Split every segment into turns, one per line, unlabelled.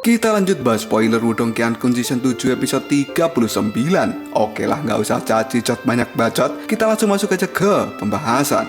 Kita lanjut bahas spoiler Wudong Qiankun Season 7 episode 39. Oke lah, nggak usah cacicot banyak bacot, kita langsung masuk aja ke pembahasan.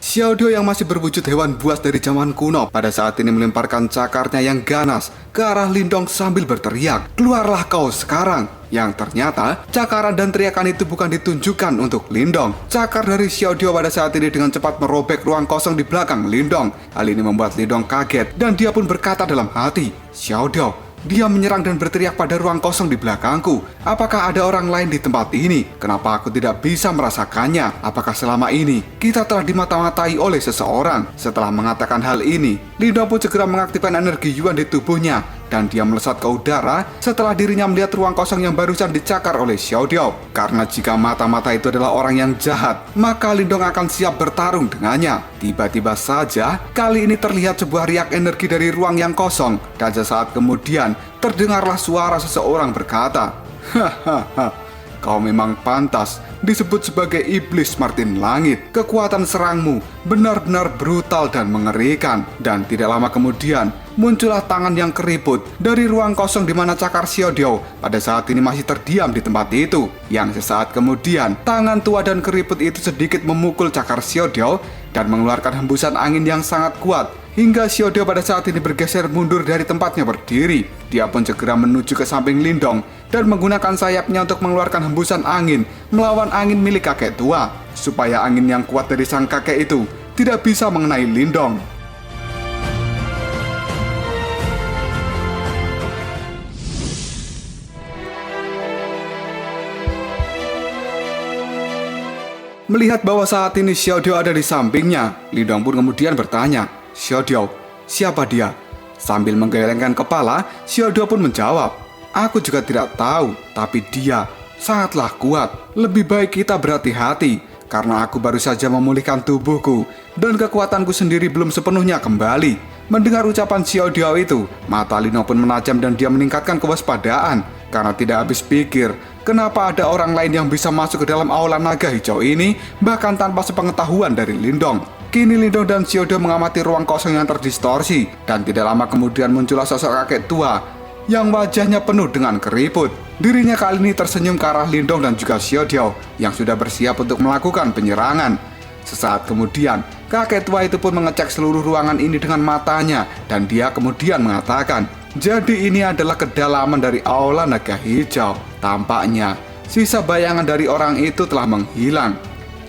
Xiaodio yang masih berwujud hewan buas dari zaman kuno pada saat ini melemparkan cakarnya yang ganas ke arah Lindong sambil berteriak, "Keluarlah kau sekarang!" Yang ternyata cakaran dan teriakan itu bukan ditunjukkan untuk Lindong. Cakar dari Xiaodio pada saat ini dengan cepat merobek ruang kosong di belakang Lindong. Hal ini membuat Lindong kaget dan dia pun berkata dalam hati, "Xiaodio, dia menyerang dan berteriak pada ruang kosong di belakangku. Apakah ada orang lain di tempat ini? Kenapa aku tidak bisa merasakannya? Apakah selama ini kita telah dimata-matai oleh seseorang?" Setelah mengatakan hal ini, Lindong pun segera mengaktifkan energi Yuan di tubuhnya dan dia melesat ke udara setelah dirinya melihat ruang kosong yang barusan dicakar oleh Xiaodio. Karena jika mata-mata itu adalah orang yang jahat, maka Lindong akan siap bertarung dengannya. Tiba-tiba saja, kali ini terlihat sebuah riak energi dari ruang yang kosong, dan sesaat kemudian terdengarlah suara seseorang berkata, "Hahaha, kau memang pantas disebut sebagai iblis Martin Langit. Kekuatan serangmu benar-benar brutal dan mengerikan." Dan tidak lama kemudian muncullah tangan yang keriput dari ruang kosong di mana cakar Xiaodio pada saat ini masih terdiam di tempat itu. Yang sesaat kemudian tangan tua dan keriput itu sedikit memukul cakar Xiaodio dan mengeluarkan hembusan angin yang sangat kuat hingga Xiaodio pada saat ini bergeser mundur dari tempatnya berdiri. Dia pun segera menuju ke samping Lindong dan menggunakan sayapnya untuk mengeluarkan hembusan angin melawan angin milik kakek tua, supaya angin yang kuat dari sang kakek itu tidak bisa mengenai Lindong. Melihat bahwa saat ini Xiaodio ada di sampingnya, Lindong pun kemudian bertanya, "Xiaodio, siapa dia?" Sambil menggelengkan kepala, Xiaodio pun menjawab, "Aku juga tidak tahu, tapi dia sangatlah kuat. Lebih baik kita berhati-hati, karena aku baru saja memulihkan tubuhku dan kekuatanku sendiri belum sepenuhnya kembali." Mendengar ucapan Xiaodio itu, mata Lindong pun menajam dan dia meningkatkan kewaspadaan karena tidak habis pikir kenapa ada orang lain yang bisa masuk ke dalam aula naga hijau ini bahkan tanpa sepengetahuan dari Lindong. Kini Lindong dan Xiaodio mengamati ruang kosong yang terdistorsi dan tidak lama kemudian muncullah sosok kakek tua yang wajahnya penuh dengan keriput. Dirinya kali ini tersenyum ke arah Lindong dan juga Xiaodio yang sudah bersiap untuk melakukan penyerangan. Sesaat kemudian, kakek tua itu pun mengecek seluruh ruangan ini dengan matanya dan dia kemudian mengatakan, "Jadi ini adalah kedalaman dari aula naga hijau. Tampaknya sisa bayangan dari orang itu telah menghilang.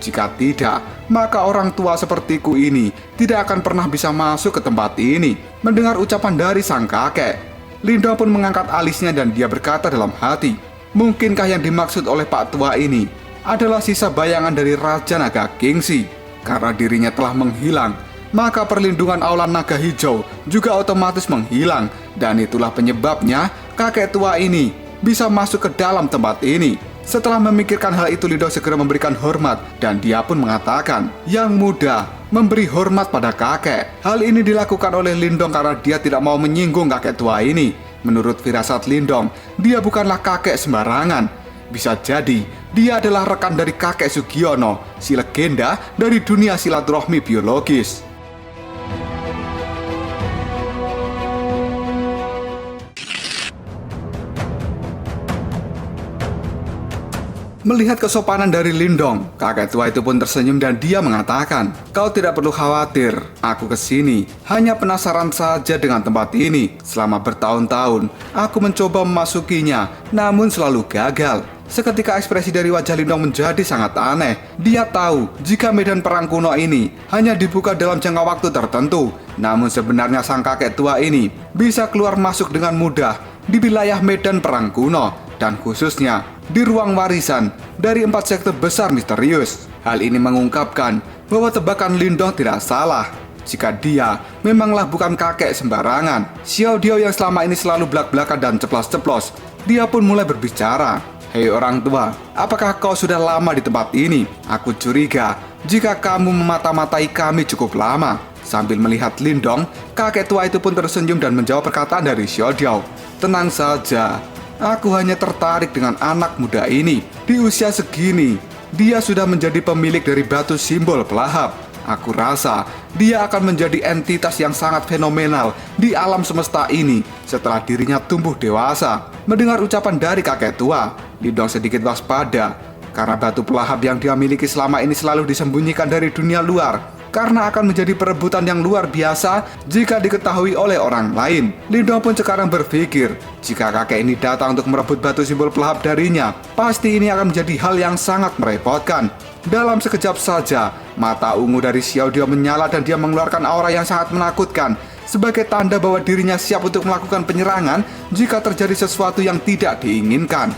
Jika tidak, maka orang tua sepertiku ini tidak akan pernah bisa masuk ke tempat ini." Mendengar ucapan dari sang kakek, Lindong pun mengangkat alisnya dan dia berkata dalam hati, "Mungkinkah yang dimaksud oleh Pak Tua ini adalah sisa bayangan dari Raja Naga Kingxi? Karena dirinya telah menghilang, maka perlindungan aula naga hijau juga otomatis menghilang. Dan itulah penyebabnya kakek tua ini bisa masuk ke dalam tempat ini." Setelah memikirkan hal itu, Lindong segera memberikan hormat dan dia pun mengatakan, "Yang muda memberi hormat pada kakek." Hal ini dilakukan oleh Lindong karena dia tidak mau menyinggung kakek tua ini. Menurut firasat Lindong, dia bukanlah kakek sembarangan. Bisa jadi dia adalah rekan dari kakek Sugiono, si legenda dari dunia silaturahmi biologis. Melihat kesopanan dari Lindong, kakek tua itu pun tersenyum dan dia mengatakan, "Kau tidak perlu khawatir, aku kesini hanya penasaran saja dengan tempat ini. Selama bertahun-tahun, aku mencoba memasukinya, namun selalu gagal." Seketika ekspresi dari wajah Lindong menjadi sangat aneh. Dia tahu jika medan perang kuno ini hanya dibuka dalam jangka waktu tertentu. Namun sebenarnya sang kakek tua ini bisa keluar masuk dengan mudah di wilayah medan perang kuno, dan khususnya di ruang warisan dari 4 sekte besar misterius. Hal ini mengungkapkan bahwa tebakan Lindong tidak salah. Jika dia memanglah bukan kakek sembarangan. Xiaodio yang selama ini selalu belak-belakan dan ceplos-ceplos, dia pun mulai berbicara, "Hei orang tua, apakah kau sudah lama di tempat ini? Aku curiga jika kamu memata-matai kami cukup lama." Sambil melihat Lindong, kakek tua itu pun tersenyum dan menjawab perkataan dari Xiaodio, "Tenang saja, aku hanya tertarik dengan anak muda ini. Di usia segini, dia sudah menjadi pemilik dari batu simbol pelahap. Aku rasa dia akan menjadi entitas yang sangat fenomenal di alam semesta ini setelah dirinya tumbuh dewasa. Mendengar ucapan dari kakek tua, Lindong sedikit waspada karena batu pelahap yang dia miliki selama ini selalu disembunyikan dari dunia luar. Karena akan menjadi perebutan yang luar biasa jika diketahui oleh orang lain. Lindong pun sekarang berpikir, jika kakek ini datang untuk merebut batu simbol pelahap darinya, pasti ini akan menjadi hal yang sangat merepotkan. Dalam sekejap saja, mata ungu dari Xiaodio menyala dan dia mengeluarkan aura yang sangat menakutkan, sebagai tanda bahwa dirinya siap untuk melakukan penyerangan jika terjadi sesuatu yang tidak diinginkan.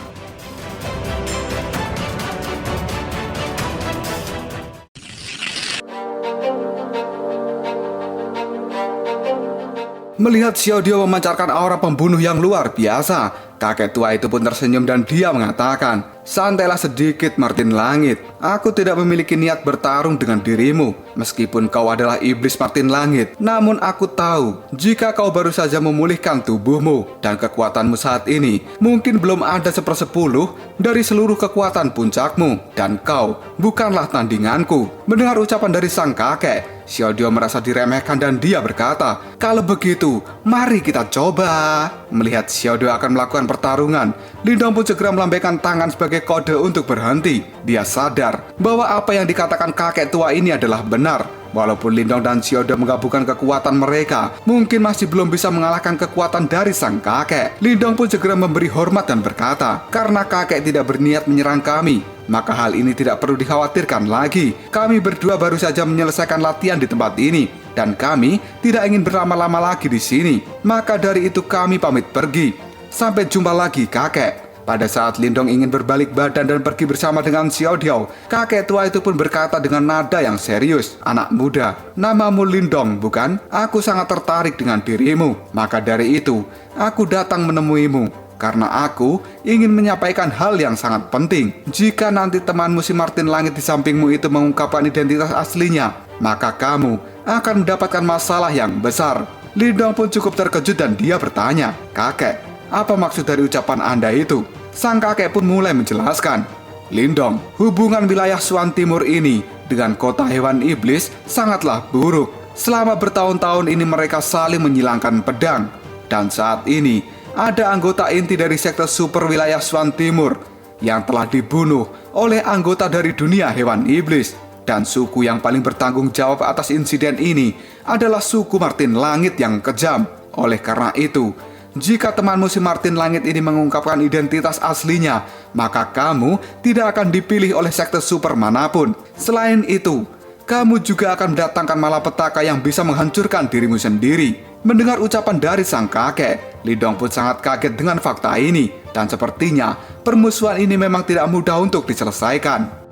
Melihat Xiaodio memancarkan aura pembunuh yang luar biasa, kakek tua itu pun tersenyum dan dia mengatakan, "Santailah sedikit, Martin Langit. Aku tidak memiliki niat bertarung dengan dirimu, meskipun kau adalah iblis Martin Langit. Namun aku tahu, jika kau baru saja memulihkan tubuhmu dan kekuatanmu saat ini, mungkin belum ada 1/10 dari seluruh kekuatan puncakmu, dan kau bukanlah tandinganku." Mendengar ucapan dari sang kakek, Xiaodio merasa diremehkan dan dia berkata, "Kalau begitu, mari kita coba." Melihat Xiaodio akan melakukan pertarungan, Lindong pun segera melambaikan tangan sebagai kode untuk berhenti. Dia sadar bahwa apa yang dikatakan kakek tua ini adalah benar. Walaupun Lindong dan Xiaodio menggabungkan kekuatan mereka, mungkin masih belum bisa mengalahkan kekuatan dari sang kakek. Lindong pun segera memberi hormat dan berkata, "Karena kakek tidak berniat menyerang kami, maka hal ini tidak perlu dikhawatirkan lagi. Kami berdua baru saja menyelesaikan latihan di tempat ini, dan kami tidak ingin berlama-lama lagi di sini. Maka dari itu kami pamit pergi. Sampai jumpa lagi, kakek." Pada saat Lindong ingin berbalik badan dan pergi bersama dengan Xiaodio, kakek tua itu pun berkata dengan nada yang serius, "Anak muda, namamu Lindong, bukan? Aku sangat tertarik dengan dirimu. Maka dari itu, aku datang menemuimu. Karena aku ingin menyampaikan hal yang sangat penting. Jika nanti temanmu si Martin Langit di sampingmu itu mengungkapkan identitas aslinya, maka kamu akan mendapatkan masalah yang besar." Lindong pun cukup terkejut dan dia bertanya, "Kakek, apa maksud dari ucapan Anda itu?" Sang kakek pun mulai menjelaskan, "Lindong, hubungan wilayah Swan Timur ini dengan kota hewan iblis sangatlah buruk. Selama bertahun-tahun ini mereka saling menyilangkan pedang. Dan saat ini ada anggota inti dari sekte super wilayah Swan Timur yang telah dibunuh oleh anggota dari dunia hewan iblis. Dan suku yang paling bertanggung jawab atas insiden ini adalah suku Martin Langit yang kejam. Oleh karena itu, jika temanmu si Martin Langit ini mengungkapkan identitas aslinya, maka kamu tidak akan dipilih oleh sekte super manapun. Selain itu, kamu juga akan mendatangkan malapetaka yang bisa menghancurkan dirimu sendiri." Mendengar ucapan dari sang kakek, Lindong pun sangat kaget dengan fakta ini, dan sepertinya permusuhan ini memang tidak mudah untuk diselesaikan.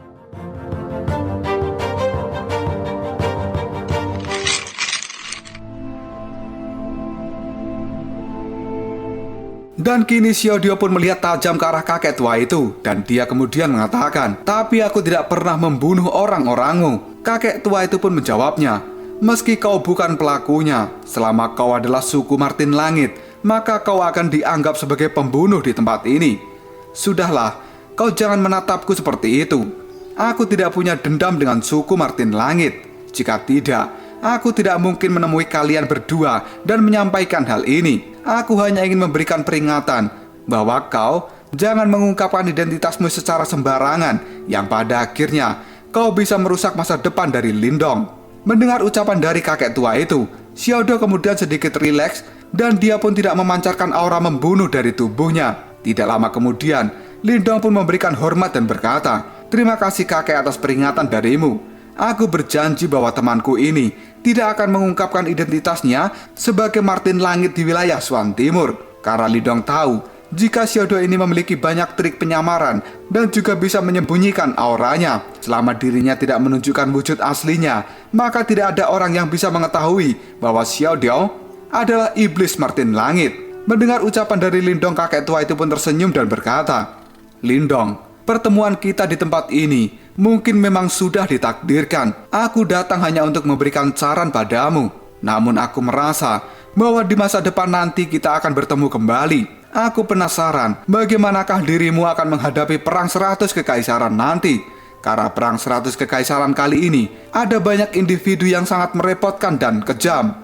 Dan kini Xiaodio pun melihat tajam ke arah kakek tua itu, dan dia kemudian mengatakan, "Tapi aku tidak pernah membunuh orang-orangmu." Kakek tua itu pun menjawabnya, "Meski kau bukan pelakunya, selama kau adalah suku Martin Langit, maka kau akan dianggap sebagai pembunuh di tempat ini. Sudahlah, kau jangan menatapku seperti itu. Aku tidak punya dendam dengan suku Martin Langit. Jika tidak, aku tidak mungkin menemui kalian berdua dan menyampaikan hal ini. Aku hanya ingin memberikan peringatan bahwa kau jangan mengungkapkan identitasmu secara sembarangan, yang pada akhirnya kau bisa merusak masa depan dari Lindong." Mendengar ucapan dari kakek tua itu, Xiaodio kemudian sedikit rileks dan dia pun tidak memancarkan aura membunuh dari tubuhnya. Tidak lama kemudian, Lindong pun memberikan hormat dan berkata, "Terima kasih kakek atas peringatan darimu. Aku berjanji bahwa temanku ini tidak akan mengungkapkan identitasnya sebagai Martin Langit di wilayah Swan Timur." Karena Lindong tahu jika Xiaodio ini memiliki banyak trik penyamaran dan juga bisa menyembunyikan auranya. Selama dirinya tidak menunjukkan wujud aslinya, maka tidak ada orang yang bisa mengetahui bahwa Xiaodio adalah iblis Martin Langit. Mendengar ucapan dari Lindong, kakek tua itu pun tersenyum dan berkata, "Lindong, pertemuan kita di tempat ini mungkin memang sudah ditakdirkan. Aku datang hanya untuk memberikan saran padamu. Namun aku merasa bahwa di masa depan nanti kita akan bertemu kembali. Aku penasaran bagaimanakah dirimu akan menghadapi perang 100 kekaisaran nanti. Karena perang 100 kekaisaran kali ini ada banyak individu yang sangat merepotkan dan kejam.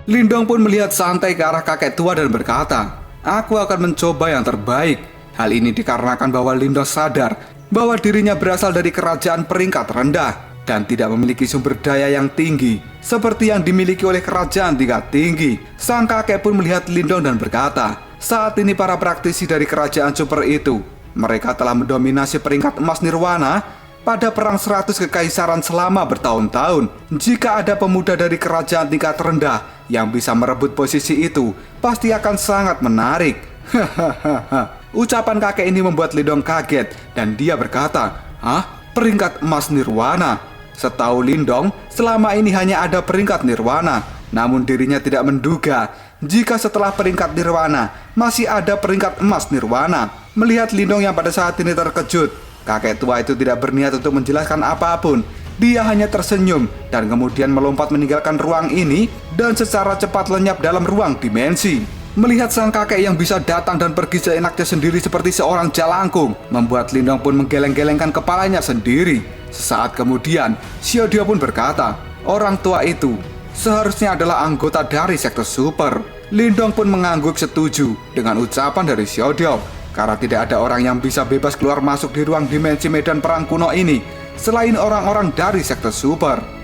Lindong pun melihat santai ke arah kakek tua dan berkata, "Aku akan mencoba yang terbaik." Hal ini dikarenakan bahwa Lindong sadar bahwa dirinya berasal dari kerajaan peringkat rendah dan tidak memiliki sumber daya yang tinggi seperti yang dimiliki oleh kerajaan tingkat tinggi. Sang kakek pun melihat Lindong dan berkata, "Saat ini para praktisi dari kerajaan super itu, mereka telah mendominasi peringkat emas nirwana pada perang 100 kekaisaran selama bertahun-tahun. Jika ada pemuda dari kerajaan tingkat rendah yang bisa merebut posisi itu, pasti akan sangat menarik." Hahaha. Ucapan kakek ini membuat Lindong kaget dan dia berkata, "Hah? Peringkat emas nirwana?" Setahu Lindong, selama ini hanya ada peringkat nirwana. Namun dirinya tidak menduga jika setelah peringkat nirwana masih ada peringkat emas nirwana. Melihat Lindong yang pada saat ini terkejut, kakek tua itu tidak berniat untuk menjelaskan apapun. Dia hanya tersenyum dan kemudian melompat meninggalkan ruang ini dan secara cepat lenyap dalam ruang dimensi. Melihat sang kakek yang bisa datang dan pergi seenaknya sendiri seperti seorang jalangkung, membuat Lindong pun menggeleng-gelengkan kepalanya sendiri. Sesaat kemudian, Xiaodio pun berkata, "Orang tua itu seharusnya adalah anggota dari sekte super." Lindong pun mengangguk setuju dengan ucapan dari Xiaodio, karena tidak ada orang yang bisa bebas keluar masuk di ruang dimensi medan perang kuno ini selain orang-orang dari sekte super.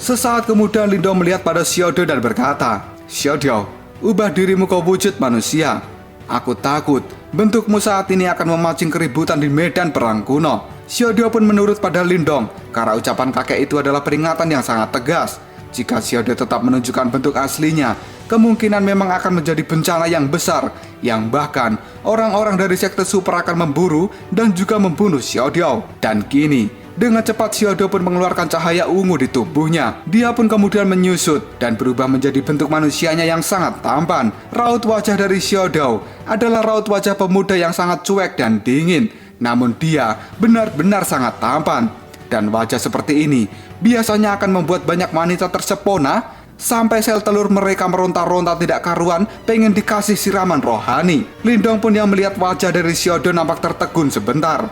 Sesaat kemudian Lindong melihat pada Xiaodio dan berkata, "Xiaodio, ubah dirimu kau wujud manusia. Aku takut bentukmu saat ini akan memancing keributan di medan perang kuno." Xiaodio pun menurut pada Lindong karena ucapan kakek itu adalah peringatan yang sangat tegas. Jika Xiaodio tetap menunjukkan bentuk aslinya, kemungkinan memang akan menjadi bencana yang besar, yang bahkan orang-orang dari sekte super akan memburu dan juga membunuh Xiaodio. Dan kini dengan cepat Xiaodio pun mengeluarkan cahaya ungu di tubuhnya. Dia pun kemudian menyusut dan berubah menjadi bentuk manusianya yang sangat tampan. Raut wajah dari Xiaodio adalah raut wajah pemuda yang sangat cuek dan dingin. Namun dia benar-benar sangat tampan. Dan wajah seperti ini biasanya akan membuat banyak wanita tersepona sampai sel telur mereka meronta-ronta tidak karuan pengen dikasih siraman rohani. Lindong pun yang melihat wajah dari Xiaodio nampak tertegun sebentar.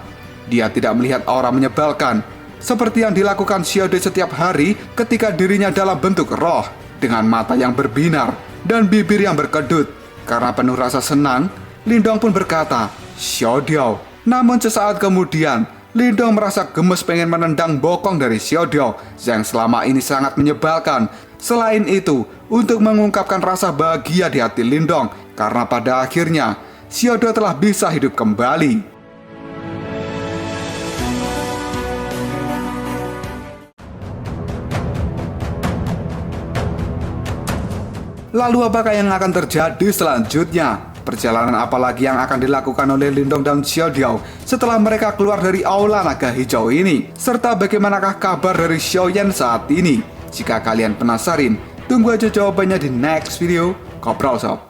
Dia tidak melihat aura menyebalkan seperti yang dilakukan Xiaodio setiap hari ketika dirinya dalam bentuk roh, dengan mata yang berbinar dan bibir yang berkedut. Karena penuh rasa senang, Lindong pun berkata, "Xiaodio." Namun sesaat kemudian Lindong merasa gemes pengen menendang bokong dari Xiaodio yang selama ini sangat menyebalkan. Selain itu, untuk mengungkapkan rasa bahagia di hati Lindong karena pada akhirnya Xiaodio telah bisa hidup kembali. Lalu apakah yang akan terjadi selanjutnya? Perjalanan apa lagi yang akan dilakukan oleh Lindong dan Xiaodio setelah mereka keluar dari aula naga hijau ini? Serta bagaimanakah kabar dari Xiaoyan saat ini? Jika kalian penasaran, tunggu aja jawabannya di next video. Koprol sob.